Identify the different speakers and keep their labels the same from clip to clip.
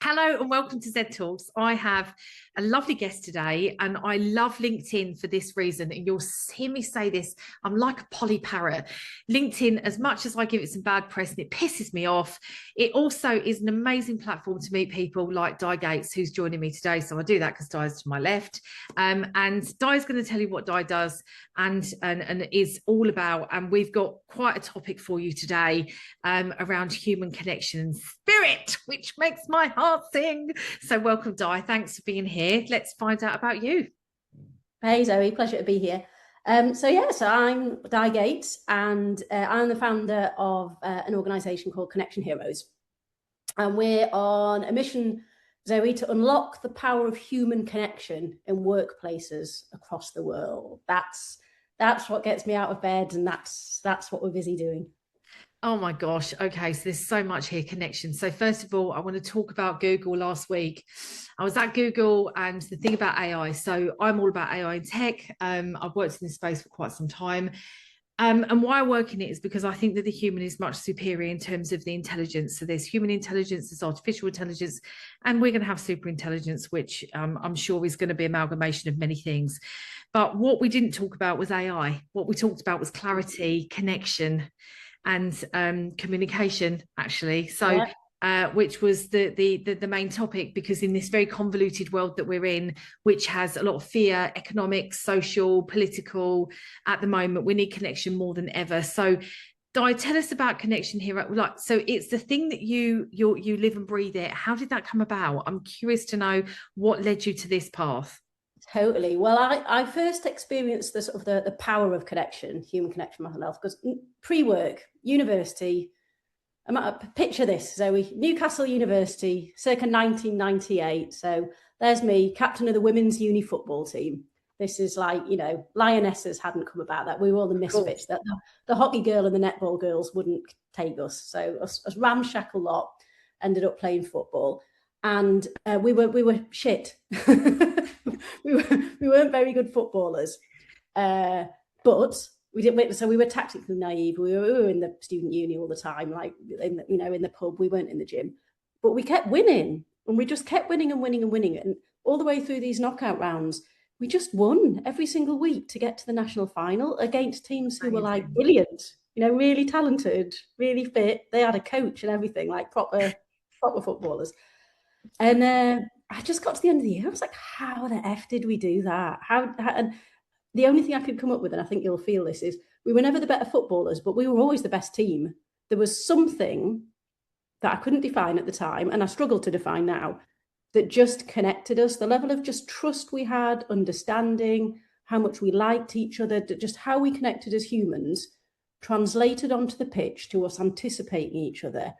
Speaker 1: Hello and welcome to ZED Talks. I have a lovely guest today, and I love LinkedIn for this reason. And you'll hear me say this, I'm like a Polly Parrot. LinkedIn, as much as I give it some bad press and it pisses me off, it also is an amazing platform to meet people like Di Gates, who's joining me today. So I do that because Di's to my left. And Di's going to tell you what Di does and is all about. And we've got quite a topic for you today around human connection and spirit, which makes my heart sing. So welcome, Di. Thanks for being here. Let's find out about you.
Speaker 2: Hey Zoe, pleasure to be here. So I'm Di Gates, and I'm the founder of an organisation called Connection Heroes, and we're on a mission, Zoe, to unlock the power of human connection in workplaces across the world. That's what gets me out of bed, and that's what we're busy doing.
Speaker 1: Oh my gosh. Okay. So there's so much here, connection. So first of all, I want to talk about Google last week. I was at Google and the thing about AI. So I'm all about AI and tech. I've worked in this space for quite some time. And why I work in it is because I think that the human is much superior in terms of the intelligence. So there's human intelligence, there's artificial intelligence, and we're going to have super intelligence, which I'm sure is going to be an amalgamation of many things. But what we didn't talk about was AI. What we talked about was clarity, connection, and communication, actually. So which was the main topic, because in this very convoluted world that we're in, which has a lot of fear, economic, social, political, at the moment, we need connection more than ever. So Di, tell us about connection here. Like, so it's the thing that you live and breathe it. How did that come about? I'm curious to know what led you to this path.
Speaker 2: Totally. Well, I first experienced the sort of the power of connection, human connection, mental health, because pre-work, university, picture this, Zoe, Newcastle University, circa 1998. So there's me, captain of the women's uni football team. This is like, lionesses hadn't come about that. We were all the misfits. That the hockey girl and the netball girls wouldn't take us. So us ramshackle lot ended up playing football. And we were shit. we weren't very good footballers, but we didn't. So we were tactically naive. We were in the student uni all the time, like in the pub. We weren't in the gym, but we kept winning, and we just kept winning and winning and winning. And all the way through these knockout rounds, we just won every single week to get to the national final against teams who were like brilliant, really talented, really fit. They had a coach and everything, like proper footballers. And I just got to the end of the year. I was like, how the F did we do that? And the only thing I could come up with, and I think you'll feel this, is we were never the better footballers, but we were always the best team. There was something that I couldn't define at the time, and I struggle to define now, that just connected us. The level of just trust we had, understanding, how much we liked each other, just how we connected as humans, translated onto the pitch to us anticipating each other,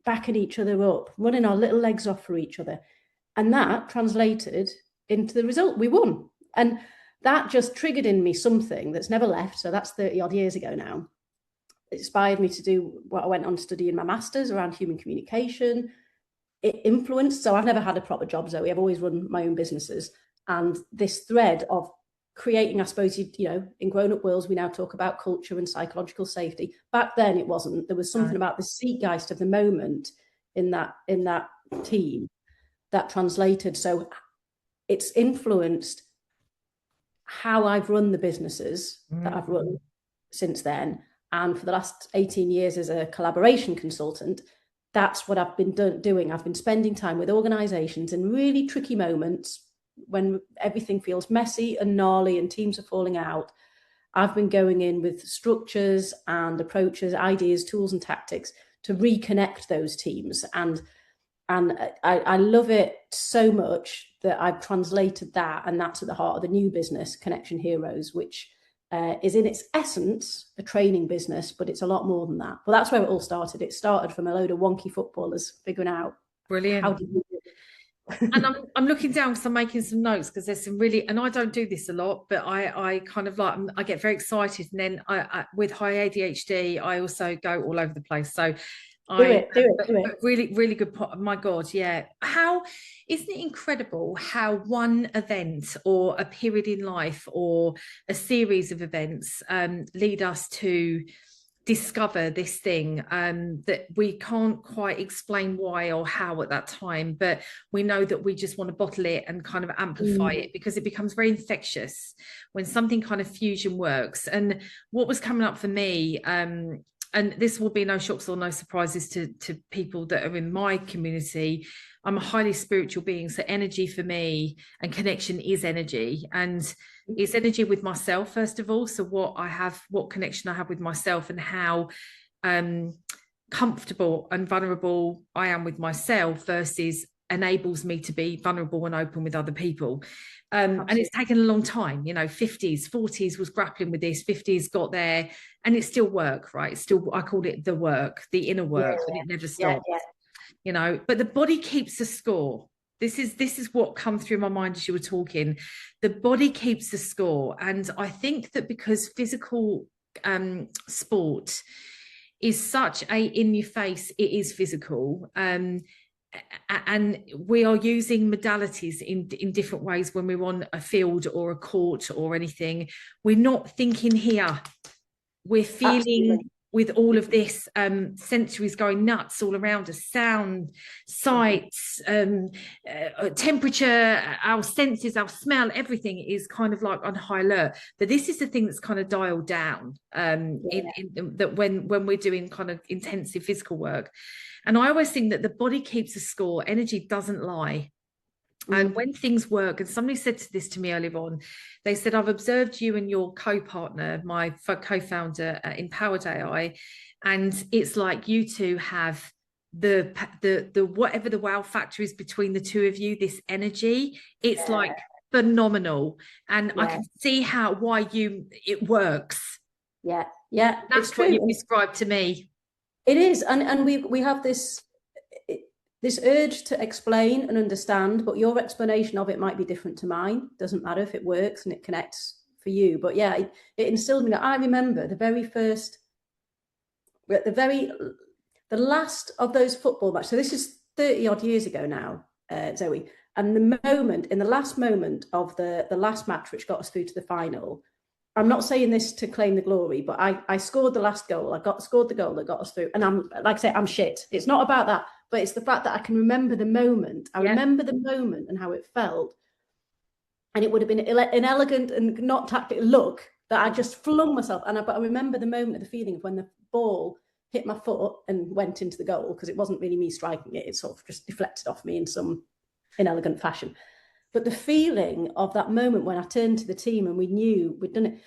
Speaker 2: backing each other up, running our little legs off for each other. And that translated into the result. We won. And that just triggered in me something that's never left. So that's 30 odd years ago now. It inspired me to do what I went on to study in my master's around human communication. It influenced. So I've never had a proper job, Zoe. I've always run my own businesses. And this thread of creating, I suppose, in grown-up worlds, we now talk about culture and psychological safety. Back then, it wasn't. There was something about the zeitgeist of the moment in that team that translated. So it's influenced how I've run the businesses that I've run since then. And for the last 18 years as a collaboration consultant, that's what I've been doing. I've been spending time with organizations in really tricky moments when everything feels messy and gnarly and teams are falling out. I've been going in with structures and approaches, ideas, tools and tactics to reconnect those teams. And I love it so much that I've translated that, and that's at the heart of the new business, Connection Heroes, which is in its essence a training business, but it's a lot more than that. Well, that's where it all started. It started from a load of wonky footballers figuring out
Speaker 1: Brilliant.
Speaker 2: How did we do it.
Speaker 1: And I'm looking down because I'm making some notes, because there's some really, and I don't do this a lot, but I kind of like, I get very excited, and then I with high ADHD I also go all over the place. So
Speaker 2: Do it.
Speaker 1: really, really good. My God, yeah. How isn't it incredible how one event or a period in life or a series of events lead us to discover this thing that we can't quite explain why or how at that time, but we know that we just want to bottle it and kind of amplify it, because it becomes very infectious when something kind of fusion works. And what was coming up for me, and this will be no shocks or no surprises to people that are in my community, I'm a highly spiritual being. So energy for me and connection is energy. And it's energy with myself, first of all. So what connection I have with myself, and how comfortable and vulnerable I am with myself versus enables me to be vulnerable and open with other people. And it's taken a long time, 50s, 40s was grappling with this, 50s got there, and it's still work, right? It's still, I called it the work, the inner work, and it never stops. But the body keeps a score. This is what comes through my mind as you were talking. The body keeps a score. And I think that because physical sport is such a in your face, it is physical. And we are using modalities in different ways when we're on a field or a court or anything. We're not thinking here. We're feeling. Absolutely. With all of this sensories going nuts all around us, sound, sights, temperature, our senses, our smell, everything is kind of like on high alert. But this is the thing that's kind of dialed down that when we're doing kind of intensive physical work. And I always think that the body keeps a score. Energy doesn't lie. And when things work, and somebody said this to me earlier on, they said, I've observed you and your co-partner, my co-founder at Empowered AI, and it's like you two have the whatever the wow factor is between the two of you, this energy, it's like phenomenal. And I can see why it works. That's what you described to me.
Speaker 2: It is. And we have this urge to explain and understand, but your explanation of it might be different to mine. Doesn't matter if it works and it connects for you. But yeah, it instilled me. I remember the last of those football matches. So this is 30 odd years ago now, Zoe. And in the last moment of the last match, which got us through to the final, I'm not saying this to claim the glory, but I scored the last goal. Scored the goal that got us through. And I'm, like I say, I'm shit. It's not about that. But it's the fact that I can remember the moment. I remember the moment and how it felt. And it would have been inelegant and not tactical look that I just flung myself. But I remember the moment of the feeling of when the ball hit my foot and went into the goal, because it wasn't really me striking it. It sort of just deflected off me in some inelegant fashion. But the feeling of that moment when I turned to the team and we knew we'd done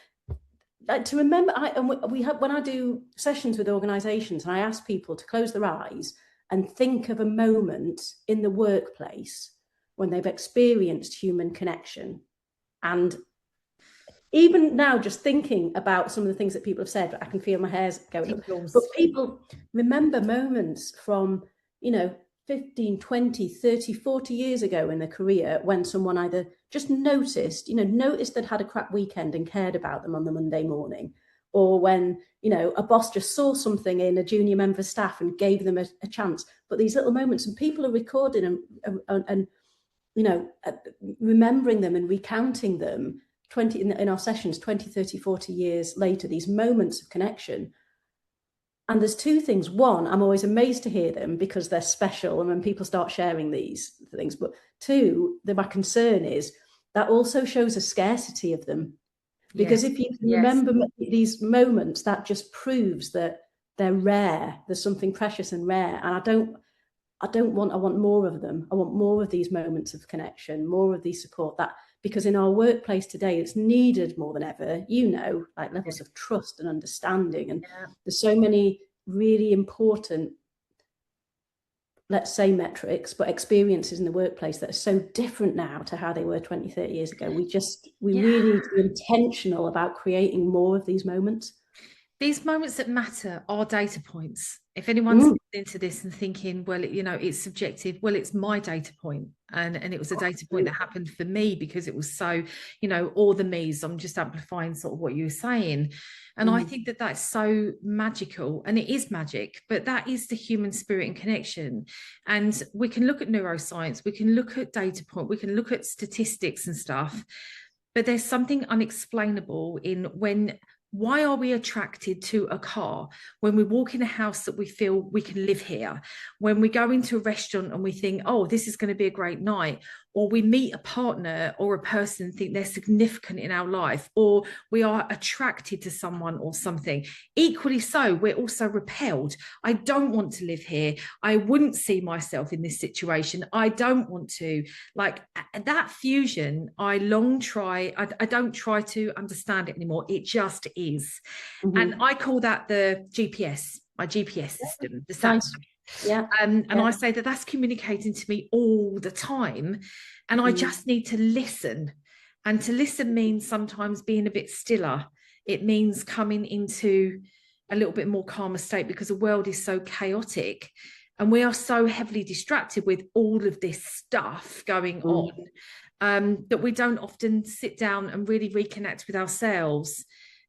Speaker 2: it. To remember, when I do sessions with organisations and I ask people to close their eyes and think of a moment in the workplace when they've experienced human connection. And even now, just thinking about some of the things that people have said, I can feel my hairs going up. But people remember moments from, 15, 20, 30, 40 years ago in their career when someone either just noticed they'd had a crap weekend and cared about them on the Monday morning, or when, a boss just saw something in a junior member of staff and gave them a chance. But these little moments, and people are recording and remembering them and recounting them in our sessions, 20, 30, 40 years later, these moments of connection. And there's two things. One, I'm always amazed to hear them because they're special and when people start sharing these things. But two, my concern is that also shows a scarcity of them. Because if you can remember these moments, that just proves that they're rare. There's something precious and rare. And I want more of them. I want more of these moments of connection, more of these support, because in our workplace today, it's needed more than ever, like levels of trust and understanding. And there's so many really important, let's say metrics, but experiences in the workplace that are so different now to how they were 20, 30 years ago. We really need to be intentional about creating more of these moments.
Speaker 1: These moments that matter are data points. If anyone's into this and thinking, well, it's subjective, well, it's my data point. And it was a data point that happened for me because it was so, all the me's. I'm just amplifying sort of what you were saying. And I think that that's so magical, and it is magic, but that is the human spirit and connection. And we can look at neuroscience, we can look at data point, we can look at statistics and stuff, but there's something unexplainable in when why are we attracted to a car when we walk in a house that we feel we can live here? When we go into a restaurant and we think, oh, this is going to be a great night, or we meet a partner or a person and think they're significant in our life, or we are attracted to someone or something. Equally so, we're also repelled. I don't want to live here. I wouldn't see myself in this situation. I don't want to. Like that fusion, I don't try to understand it anymore. It just is. And I call that the GPS, my GPS system, the sat.
Speaker 2: Yeah.
Speaker 1: And I say that that's communicating to me all the time. And I just need to listen. And to listen means sometimes being a bit stiller. It means coming into a little bit more calmer state, because the world is so chaotic and we are so heavily distracted with all of this stuff going on, that we don't often sit down and really reconnect with ourselves.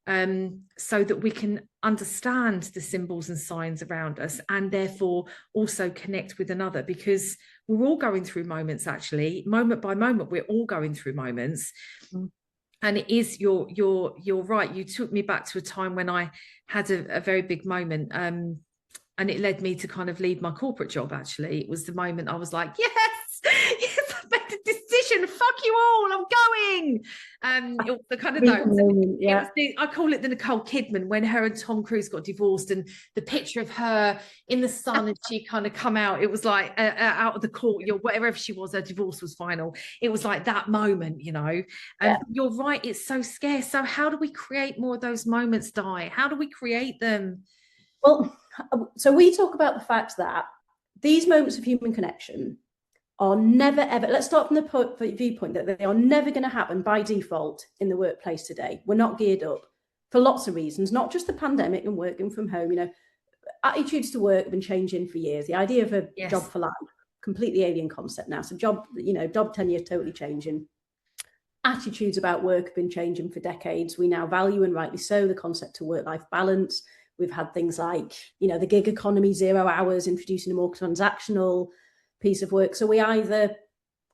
Speaker 1: So that we can understand the symbols and signs around us, and therefore also connect with another, because we're all going through moments, actually, moment by moment, we're all going through moments. And it is, you're right. You took me back to a time when I had a very big moment, and it led me to kind of leave my corporate job. Actually, it was the moment I was like, yes, I made a decision. Fuck you all, I'm going. It was the kind of those. Yeah. I call it the Nicole Kidman, when her and Tom Cruise got divorced, and the picture of her in the sun and she kind of come out. It was like out of the court, wherever she was, her divorce was final. It was like that moment, you know. And you're right, it's so scarce. So how do we create more of those moments, Di? How do we create them?
Speaker 2: Well, so we talk about the fact that these moments of human connection are never, ever, let's start from the viewpoint that they are never going to happen by default in the workplace today. We're not geared up for lots of reasons, not just the pandemic and working from home. You know, attitudes to work have been changing for years. The idea of a job for life, completely alien concept now. So job tenure totally changing. Attitudes about work have been changing for decades. We now value, and rightly so, the concept of work-life balance. We've had things like, the gig economy, 0 hours, introducing a more transactional piece of work. So we either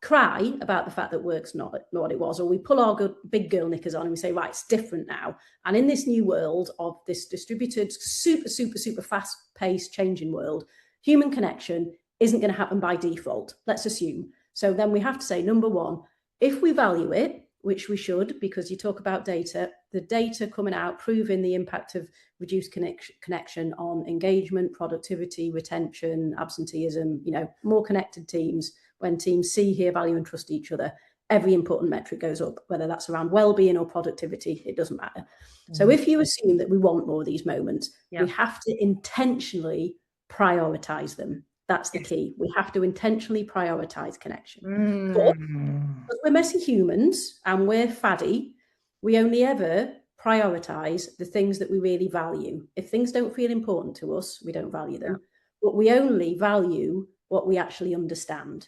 Speaker 2: cry about the fact that work's not what it was, or we pull our big girl knickers on and we say, right, it's different now. And in this new world of this distributed, super, super, super fast-paced, changing world, human connection isn't going to happen by default, let's assume. So then we have to say, number one, if we value it, which we should, because you talk about data, the data coming out proving the impact of reduced connection on engagement, productivity, retention, absenteeism, more connected teams. When teams see, hear, value and trust each other, every important metric goes up, whether that's around well-being or productivity, it doesn't matter. So if you assume that we want more of these moments, we have to intentionally prioritize them. That's the key. We have to intentionally prioritize connection. But because we're messy humans and we're faddy, we only ever prioritize the things that we really value. If things don't feel important to us, we don't value them. But we only value what we actually understand.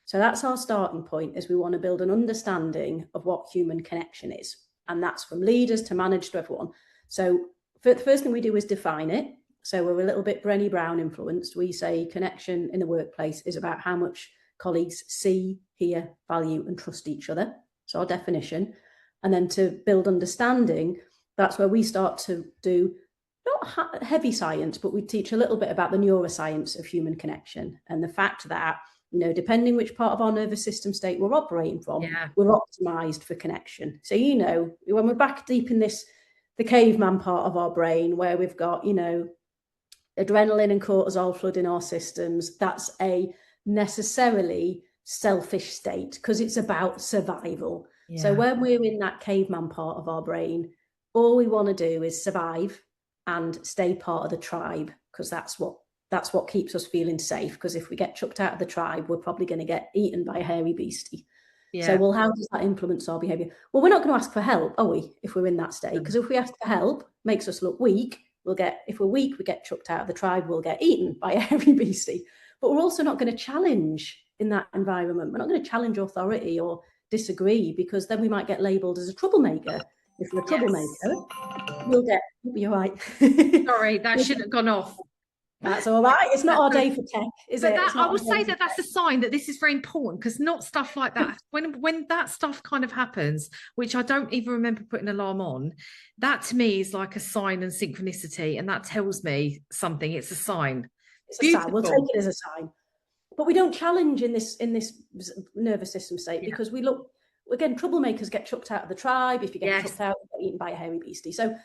Speaker 2: So that's our starting point, is we want to build an understanding of what human connection is. And that's from leaders to managers to everyone. So the first thing we do is define it. So we're a little bit Brené Brown influenced. We say connection in the workplace is about how much colleagues see, hear, value, and trust each other. So our definition. And then to build understanding, that's where we start to do not heavy science, but we teach a little bit about the neuroscience of human connection and the fact that, depending which part of our nervous system state we're operating from, we're optimized for connection. So, when we're back deep in the caveman part of our brain, where we've got, adrenaline and cortisol flooding our systems, that's a necessarily selfish state because it's about survival. So when we're in that caveman part of our brain, all we want to do is survive and stay part of the tribe, because that's what keeps us feeling safe. Because if we get chucked out of the tribe, we're probably going to get eaten by a hairy beastie. So, how does that influence our behavior? Well, we're not going to ask for help, are we, if we're in that state? Because if we ask for help, it makes us look weak. If we're weak, we get chucked out of the tribe, we'll get eaten by a hairy beastie. But we're also not going to challenge in that environment. We're not going to challenge authority or disagree, because then we might get labelled as a troublemaker. If we're a troublemaker, we'll get, you're right.
Speaker 1: Sorry, that shouldn't have gone off.
Speaker 2: That's all right. It's not our day for tech, is it?
Speaker 1: That, I will say that that's a sign that this is very important, because not stuff like that. When that stuff kind of happens, which I don't even remember putting an alarm on, that to me is like a sign and synchronicity, and that tells me something. It's a sign.
Speaker 2: It's a sign. We'll take it as a sign. But we don't challenge in this nervous system state, because we look, again, troublemakers get chucked out of the tribe. If you get chucked out, you get eaten by a hairy beastie. So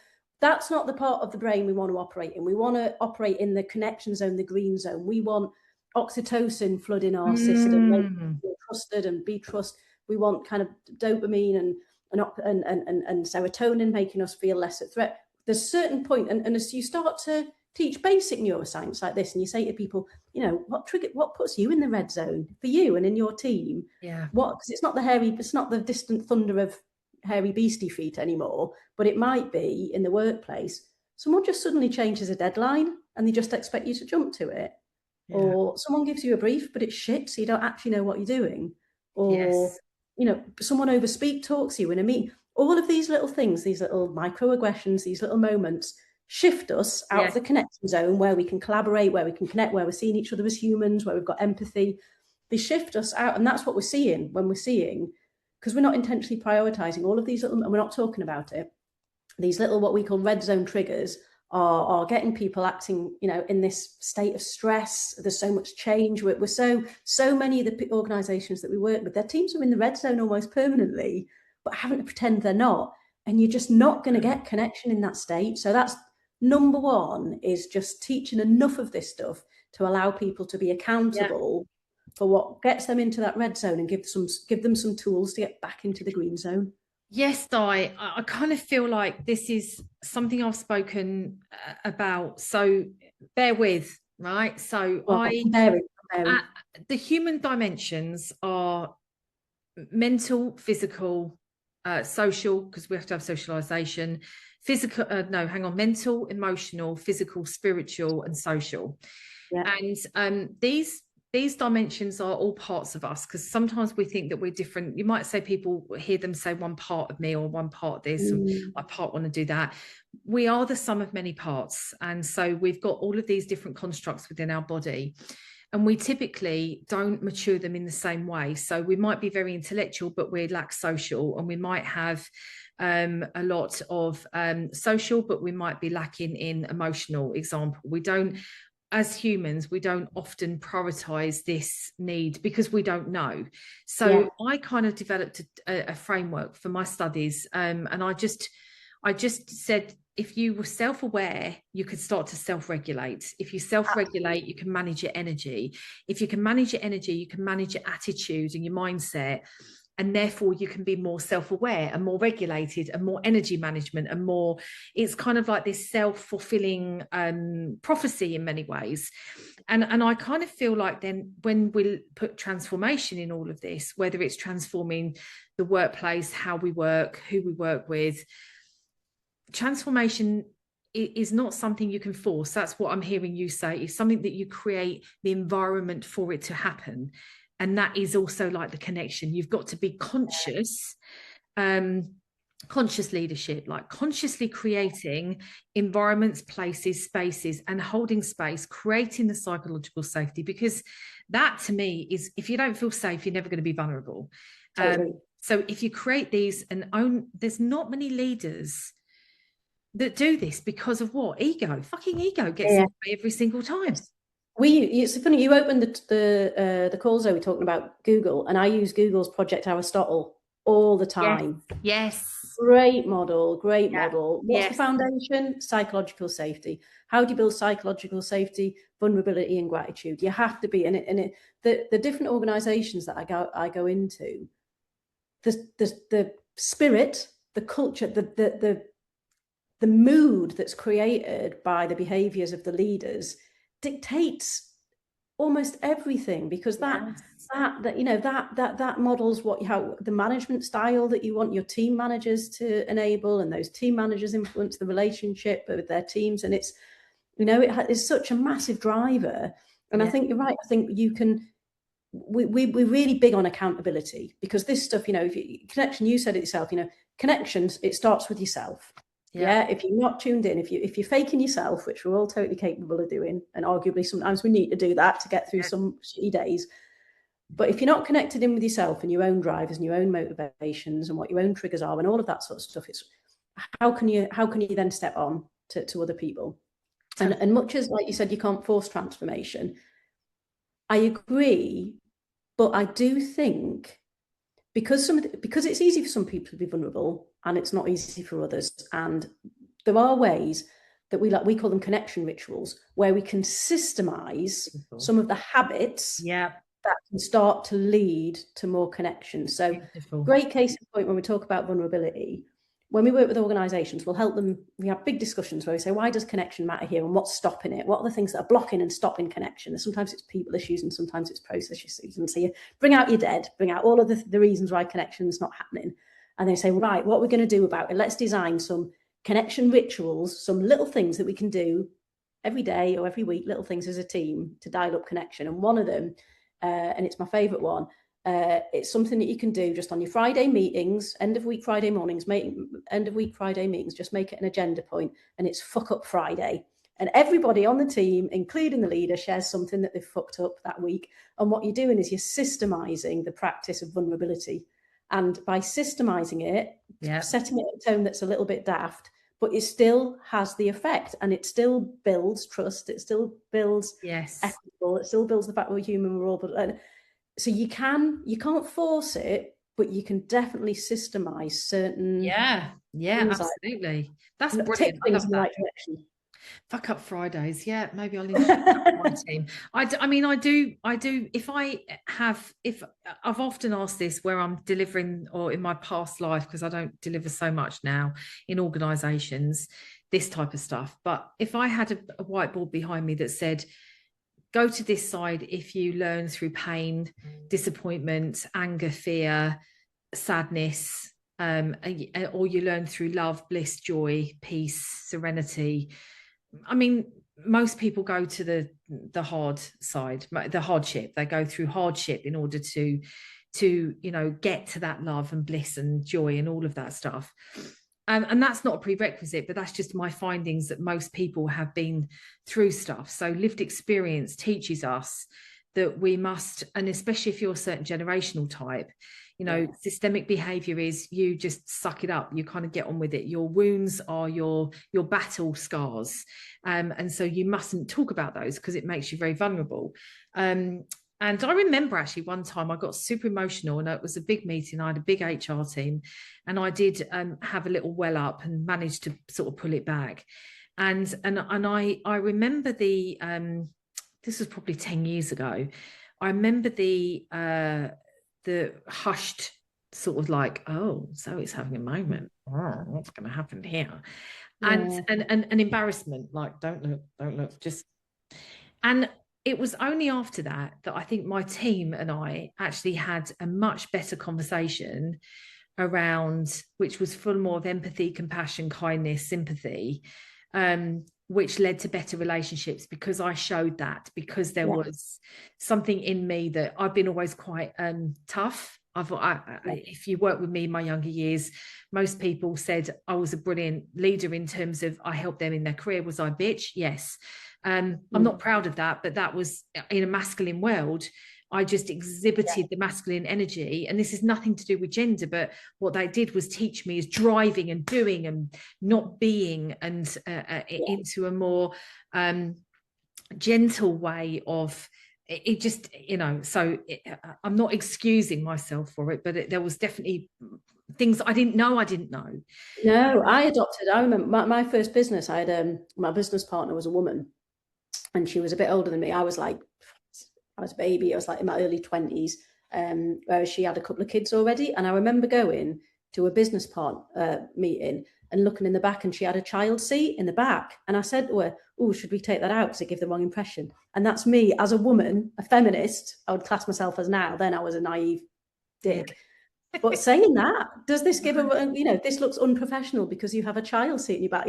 Speaker 2: that's not the part of the brain we want to operate in. We want to operate in the connection zone, the green zone. We want oxytocin flooding our system, make us trusted and be trust. We want kind of dopamine and serotonin making us feel less a threat. There's a certain point, and as you start to teach basic neuroscience like this, and you say to people, you know, what puts you in the red zone for you and in your team? Because it's not the distant thunder of hairy beastie feet anymore, but it might be in the workplace. Someone just suddenly changes a deadline and they just expect you to jump to it. Or someone gives you a brief, but it's shit, so you don't actually know what you're doing. Or, you know, someone overspeak talks you in a meeting. All of these little things, these little microaggressions, these little moments shift us out of the connection zone where we can collaborate, where we can connect, where we're seeing each other as humans, where we've got empathy. They shift us out, and that's what we're seeing when we're seeing, because we're not intentionally prioritizing all of these little, and we're not talking about it. These little, what we call red zone triggers, are getting people acting, you know, in this state of stress. There's so much change. We're so many of the organizations that we work with, their teams are in the red zone almost permanently, but having to pretend they're not. And you're just not going to get connection in that state. So that's number one, is just teaching enough of this stuff to allow people to be accountable for what gets them into that red zone, and give them some tools to get back into the green zone.
Speaker 1: Yes, I kind of feel like this is something I've spoken about. So bear with, right? So the human dimensions are mental, physical, social, because we have to have socialization, physical, mental, emotional, physical, spiritual, and social. And these dimensions are all parts of us, because sometimes we think that we're different. You might say, people hear them say one part of me or one part of this, and I part want to do that. We are the sum of many parts. And so we've got all of these different constructs within our body, and we typically don't mature them in the same way. So we might be very intellectual, but we lack social, and we might have a lot of social, but we might be lacking in emotional. Example, as humans, we don't often prioritize this need because we don't know. So I kind of developed a framework for my studies, and I just said, if you were self-aware, you could start to self-regulate. If you self-regulate, you can manage your energy. If you can manage your energy, you can manage your attitude and your mindset. And therefore you can be more self-aware and more regulated and more energy management and more, it's kind of like this self-fulfilling prophecy in many ways. And I kind of feel like then when we put transformation in all of this, whether it's transforming the workplace, how we work, who we work with, transformation is not something you can force. That's what I'm hearing you say. It's something that you create the environment for it to happen. And that is also like the connection. You've got to be conscious, conscious leadership, like consciously creating environments, places, spaces, and holding space, creating the psychological safety, because that to me is, if you don't feel safe, you're never going to be vulnerable. So if you create these there's not many leaders that do this because of what? Fucking ego gets in the way every single time.
Speaker 2: It's funny, you opened the call, Zoe, talking about Google, and I use Google's Project Aristotle all the time.
Speaker 1: Yes.
Speaker 2: Great model. What's the foundation? Psychological safety. How do you build psychological safety? Vulnerability and gratitude. You have to be in it. The different organizations that I go into, the spirit, the culture, the mood that's created by the behaviors of the leaders dictates almost everything, because that models how the management style that you want your team managers to enable, and those team managers influence the relationship with their teams, and it's, it is such a massive driver. And I think you're right. I think we're really big on accountability, because this stuff, connection, you said it yourself, connections, it starts with yourself. Yeah, if you're not tuned in, if you're faking yourself, which we're all totally capable of doing, and arguably sometimes we need to do that to get through some shitty days. But if you're not connected in with yourself and your own drivers and your own motivations and what your own triggers are and all of that sort of stuff, it's how can you then step on to other people? And much as, like you said, you can't force transformation, I agree, but I do think because it's easy for some people to be vulnerable and it's not easy for others, and there are ways that we call them connection rituals, where we can systemize some of the habits that can start to lead to more connection. So great case in point when we talk about vulnerability. When we work with organizations, we'll help them. We have big discussions where we say, why does connection matter here and what's stopping it? What are the things that are blocking and stopping connection? And sometimes it's people issues and sometimes it's process issues. And so you bring out your dead, bring out all of the reasons why connection's not happening. And they say, right, what are we going to do about it? Let's design some connection rituals, some little things that we can do every day or every week, little things as a team to dial up connection. And one of them, and it's my favorite one, it's something that you can do just on your Friday meetings, end of week Friday mornings, end of week Friday meetings, just make it an agenda point, and it's Fuck Up Friday. And everybody on the team, including the leader, shares something that they've fucked up that week. And what you're doing is you're systemizing the practice of vulnerability. And by systemizing it, setting it a tone that's a little bit daft, but it still has the effect, and it still builds trust, it still builds equitable, it still builds the fact we're human, we're all, but so you can't force it, but you can definitely systemize certain
Speaker 1: absolutely. That's brilliant. I love that. Right direction. Fuck Up Fridays. Yeah, maybe I'll introduce that to my team. I mean, I do. If I've often asked this where I'm delivering, or in my past life, because I don't deliver so much now in organizations, this type of stuff. But if I had a whiteboard behind me that said, go to this side if you learn through pain, disappointment, anger, fear, sadness, or you learn through love, bliss, joy, peace, serenity. I mean, most people go to the hard side, the hardship. They go through hardship in order to get to that love and bliss and joy and all of that stuff. And that's not a prerequisite, but that's just my findings, that most people have been through stuff. So lived experience teaches us that we must, and especially if you're a certain generational type, systemic behavior is you just suck it up. You kind of get on with it. Your wounds are your battle scars. And so you mustn't talk about those because it makes you very vulnerable. And I remember actually one time I got super emotional, and it was a big meeting. I had a big HR team, and I did have a little well up and managed to sort of pull it back. And I remember this was probably 10 years ago. I remember the hushed sort of like, oh, so it's having a moment. Oh, what's going to happen here? And embarrassment, like, don't look, just. And it was only after that I think my team and I actually had a much better conversation around, which was full more of empathy, compassion, kindness, sympathy, which led to better relationships, because I showed that, because there was something in me that I've been always quite tough. If you work with me in my younger years, most people said I was a brilliant leader in terms of I helped them in their career. Was I a bitch? Yes. I'm not proud of that, but that was in a masculine world. I just exhibited the masculine energy, and this is nothing to do with gender, but what they did was teach me is driving and doing and not being, and into a more gentle way of it. Just, so I'm not excusing myself for it, but there was definitely things I didn't know.
Speaker 2: No, I remember my first business. I had my business partner was a woman, and she was a bit older than me. I was a baby. I was like in my early 20s, whereas she had a couple of kids already. And I remember going to a business partner meeting and looking in the back, and she had a child seat in the back. And I said to her, oh, should we take that out because it give the wrong impression? And that's me as a woman, a feminist. I would class myself as now. Then I was a naive dick. But saying that, does this give this looks unprofessional because you have a child seat in your back,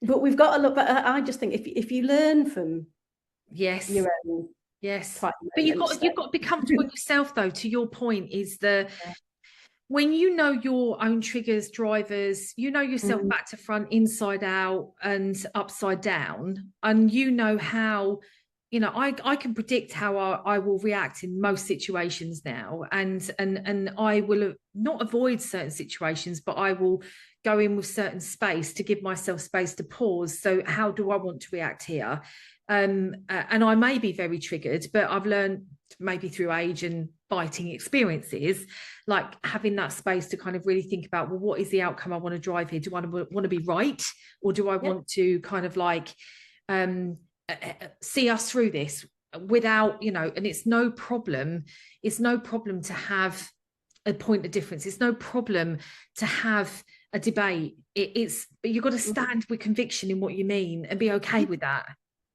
Speaker 2: But we've got to look. But I just think if you learn from your own,
Speaker 1: but you've got to be comfortable with yourself, though. To your point, is when you know your own triggers, drivers, you know yourself back to front, inside out and upside down, and you know how, you know, I can predict how I will react in most situations now, and I will not avoid certain situations, but I will go in with certain space to give myself space to pause. So how do I want to react here? And I may be very triggered, but I've learned, maybe through age and biting experiences, like having that space to kind of really think about, well, what is the outcome I want to drive here? Do I want to be right, or do I want to kind of like see us through this without, you know? And it's no problem to have a point of difference. It's no problem to have a debate. But you've got to stand with conviction in what you mean and be okay with that.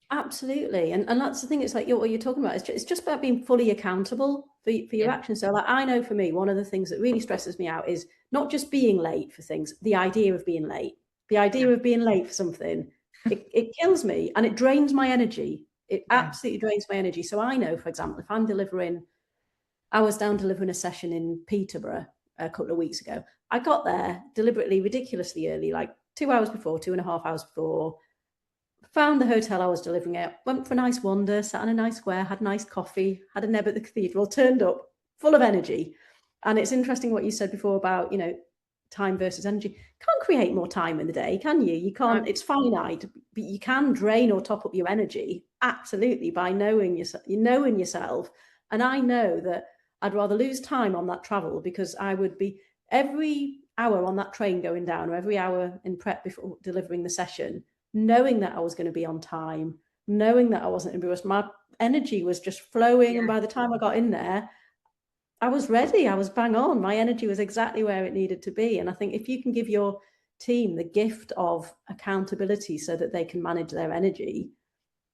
Speaker 2: Absolutely. And that's the thing. It's like what you're talking about. It's just about being fully accountable for your actions. So like, I know for me, one of the things that really stresses me out is not just being late for things, the idea of being late. The idea of being late for something, it kills me and it drains my energy. It absolutely drains my energy. So I know, for example, if I was down delivering a session in Peterborough a couple of weeks ago. I got there deliberately, ridiculously early, like 2 hours before, 2.5 hours before. Found the hotel I was delivering at, went for a nice wander, sat in a nice square, had a nice coffee, had a neb at the cathedral, turned up full of energy. And it's interesting what you said before about, you know, time versus energy. Can't create more time in the day, can you? You can't, it's finite, but you can drain or top up your energy, absolutely, by knowing yourself. And I know that I'd rather lose time on that travel, because I would be every hour on that train going down, or every hour in prep before delivering the session, knowing that I was going to be on time, knowing that I wasn't going to be rushed. My energy was just flowing. And by the time I got in there, I was ready. I was bang on. My energy was exactly where it needed to be. And I think if you can give your team the gift of accountability so that they can manage their energy,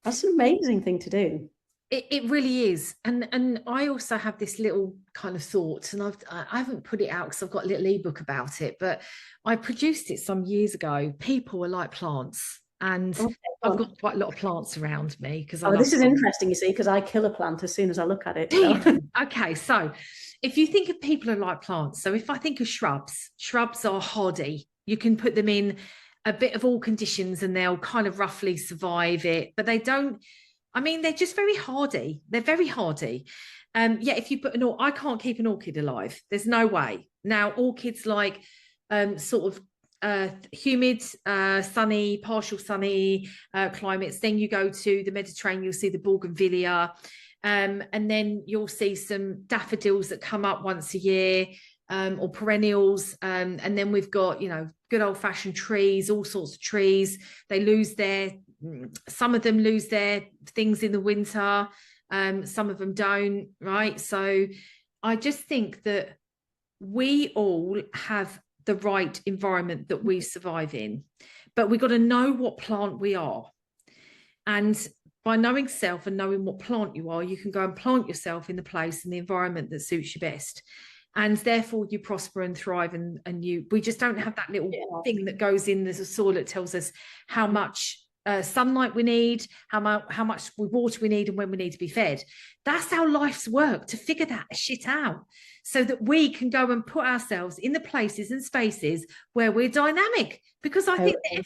Speaker 2: that's an amazing thing to do.
Speaker 1: It really is. And I also have this little kind of thought, and I haven't put it out because I've got a little ebook about it, but I produced it some years ago. People are like plants. And I've got quite a lot of plants around me because
Speaker 2: this is interesting, you see, because I kill a plant as soon as I look at it.
Speaker 1: So. Okay, so if you think of people are like plants, so if I think of shrubs are hardy. You can put them in a bit of all conditions and they'll kind of roughly survive it, but they don't, I mean, they're just very hardy. They're very hardy. If you put I can't keep an orchid alive. There's no way. Now, orchids like sort of humid, sunny, partial sunny climates. Then you go to the Mediterranean, you'll see the bougainvillea, and then you'll see some daffodils that come up once a year, or perennials. And then we've got, you know, good old fashioned trees, all sorts of trees. Some of them lose their things in the winter. Some of them don't, right? So I just think that we all have the right environment that we survive in, but we've got to know what plant we are. And by knowing self and knowing what plant you are, you can go and plant yourself in the place and the environment that suits you best. And therefore you prosper and thrive. And we just don't have that little thing that goes in the soil that tells us how much sunlight we need, how much water we need, and when we need to be fed. That's how life's work, to figure that shit out so that we can go and put ourselves in the places and spaces where we're dynamic. Because I think that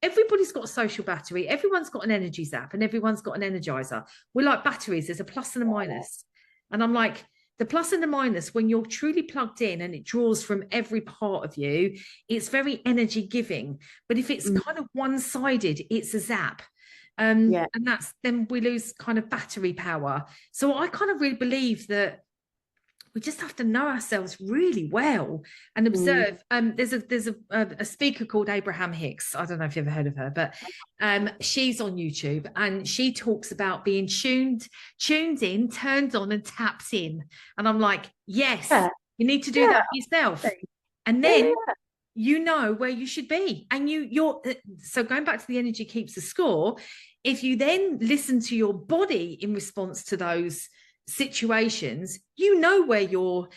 Speaker 1: everybody's got a social battery, everyone's got an energy zap, and everyone's got an energizer. We're like batteries, there's a plus and a minus. And I'm like, the plus and the minus, when you're truly plugged in and it draws from every part of you, it's very energy giving. But if it's kind of one-sided, it's a zap. And then we lose kind of battery power. So I kind of really believe that we just have to know ourselves really well and observe. There's a speaker called Abraham Hicks. I don't know if you've ever heard of her, but she's on YouTube and she talks about being tuned in, turned on, and taps in. And I'm like, yes, you need to do that yourself. And then you know where you should be. And so going back to the energy keeps the score. If you then listen to your body in response to those situations, you know where your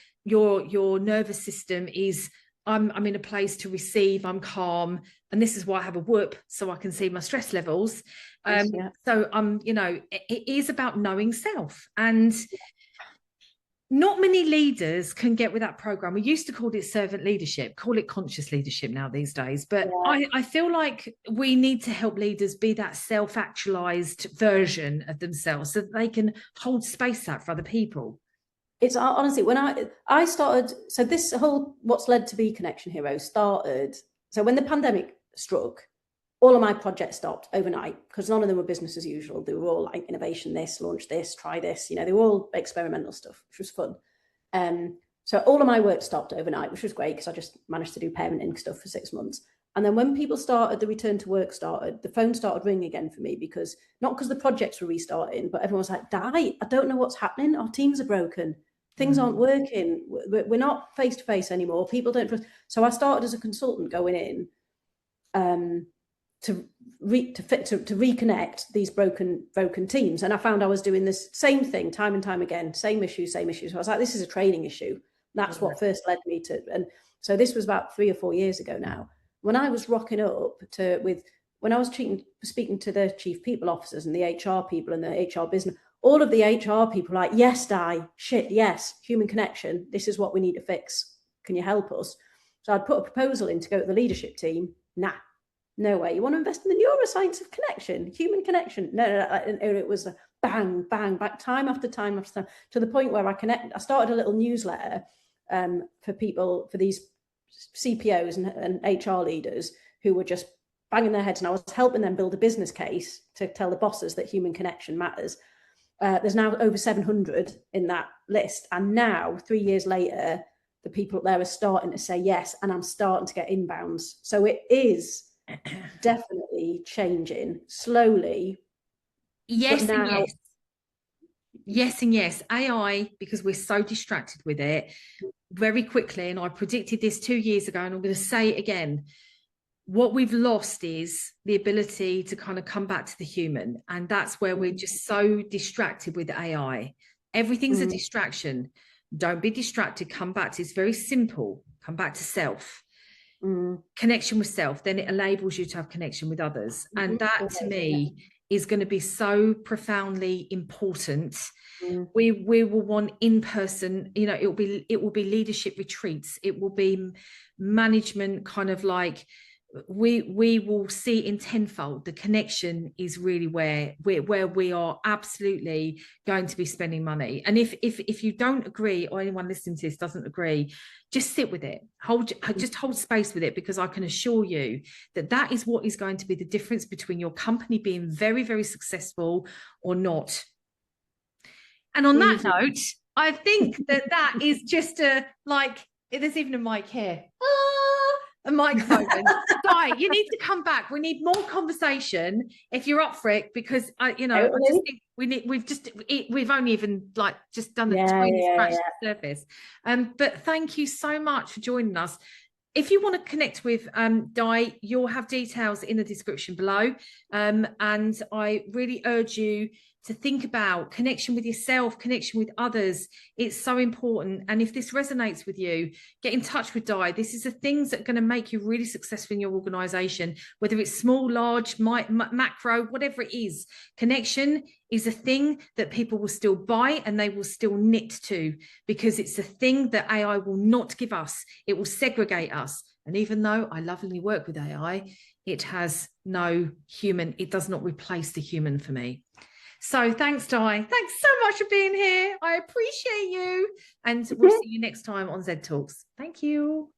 Speaker 1: nervous system is. I'm in a place to receive, I'm calm, and this is why I have a whoop, so I can see my stress levels. So it is about knowing self. And not many leaders can get with that program. We used to call it servant leadership, call it conscious leadership now these days. But I feel like we need to help leaders be that self-actualized version of themselves so that they can hold space out for other people.
Speaker 2: It's honestly, when I started, so this whole What's Led to Be Connection Hero started, so when the pandemic struck, all of my projects stopped overnight because none of them were business as usual. They were all like innovation, this, launch this, try this, they were all experimental stuff, which was fun. So all of my work stopped overnight, which was great because I just managed to do parenting stuff for 6 months. And then when people started, the return to work started, the phone started ringing again for me because not because the projects were restarting, but everyone was like, Di, I don't know what's happening. Our teams are broken. Things aren't working. We're not face to face anymore. People don't trust. So I started as a consultant going in to reconnect these broken teams. And I found I was doing this same thing time and time again, same issues. So I was like, this is a training issue. That's what first led me to. And so this was about 3 or 4 years ago now. When I was rocking up when I was speaking to the chief people officers and the HR people and the HR business, all of the HR people are like, yes, Di, shit, yes, human connection. This is what we need to fix. Can you help us? So I'd put a proposal in to go to the leadership team. Nah, no way. You want to invest in the neuroscience of connection, human connection? No. And it was a bang, bang, back time after time after time, to the point where I started a little newsletter for people, for these CPOs and HR leaders who were just banging their heads, and I was helping them build a business case to tell the bosses that human connection matters. There's now over 700 in that list. And now, 3 years later, the people up there are starting to say yes, and I'm starting to get inbounds. So it is definitely changing slowly.
Speaker 1: Yes, and yes. Yes and yes. AI, because we're so distracted with it, very quickly, and I predicted this 2 years ago, and I'm going to say it again, what we've lost is the ability to kind of come back to the human. And that's where we're just so distracted with AI. Everything's a distraction. Don't be distracted. Come back to, it's very simple. Come back to self. Connection with self. Then it enables you to have connection with others. And that to me is going to be so profoundly important. We will want in-person, it will be leadership retreats. It will be management kind of like, we will see in tenfold. The connection is really where we are absolutely going to be spending money. And if you don't agree, or anyone listening to this doesn't agree, just sit with it, just hold space with it, because I can assure you that is what is going to be the difference between your company being very, very successful or not. And on that note, I think that is just there's even a mic here. A microphone. Di, you need to come back. We need more conversation if you're up for it, because I just think we've only even just done the scratch the surface. But thank you so much for joining us. If you want to connect with Di, you'll have details in the description below. And I really urge you to think about connection with yourself, connection with others. It's so important. And if this resonates with you, get in touch with Di. This is the things that are going to make you really successful in your organization, whether it's small, large, macro, whatever it is. Connection is a thing that people will still buy and they will still knit to, because it's a thing that AI will not give us. It will segregate us. And even though I lovingly work with AI, it has no human. It does not replace the human for me. So thanks, Di. Thanks so much for being here. I appreciate you. And we'll see you next time on ZED Talks. Thank you.